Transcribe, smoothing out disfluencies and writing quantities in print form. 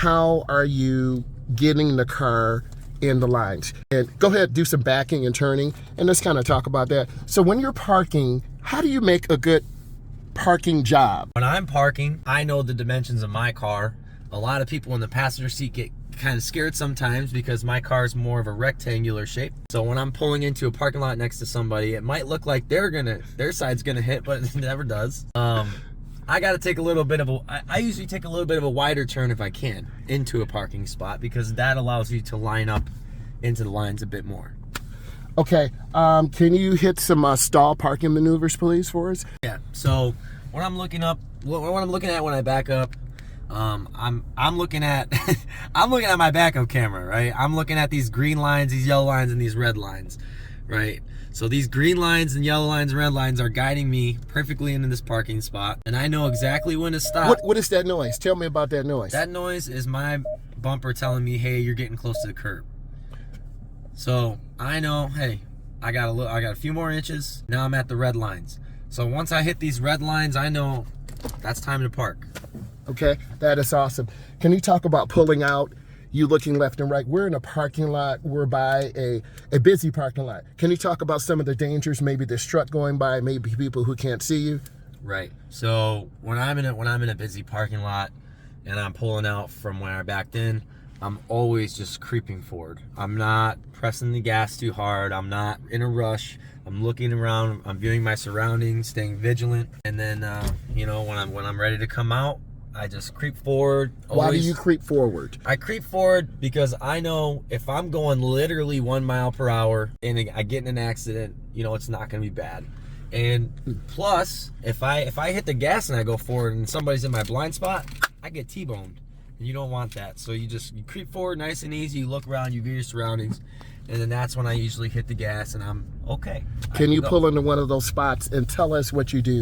how are you getting the car in the lines? And go ahead, do some backing and turning, and let's kind of talk about that. So when you're parking, how do you make a good parking job? When I'm parking, I know the dimensions of my car. A lot of people in the passenger seat get kind of scared sometimes because my car is more of a rectangular shape. So when I'm pulling into a parking lot next to somebody, it might look like their side's gonna hit, but it never does. I gotta take a little bit of I usually take a little bit of a wider turn if I can into a parking spot, because that allows you to line up into the lines a bit more. Okay, can you hit some stall parking maneuvers, please, for us? Yeah. So when I'm looking at when I back up, I'm looking at I'm looking at my backup camera, right? I'm looking at these green lines, these yellow lines, and these red lines, right? So these green lines and yellow lines and red lines are guiding me perfectly into this parking spot, and I know exactly when to stop. What is that noise? Tell me about that noise. That noise is my bumper telling me, hey, you're getting close to the curb. So I know, hey, I got a few more inches. Now I'm at the red lines. So once I hit these red lines, I know that's time to park. Okay, that is awesome. Can you talk about pulling out, you looking left and right? We're in a parking lot. We're by a busy parking lot. Can you talk about some of the dangers? Maybe there's truck going by, maybe people who can't see you. Right. So when I'm in a busy parking lot and I'm pulling out from where I backed in, I'm always just creeping forward. I'm not pressing the gas too hard. I'm not in a rush. I'm looking around. I'm viewing my surroundings, staying vigilant, and then when I'm ready to come out, I just creep forward. Why do you creep forward? I creep forward because I know if I'm going literally 1 mile per hour and I get in an accident, it's not going to be bad. And plus, if I hit the gas and I go forward and somebody's in my blind spot, I get T-boned. And you don't want that. So you creep forward nice and easy, you look around, you view your surroundings, and then that's when I usually hit the gas and I'm okay. Can you pull into one of those spots and tell us what you do?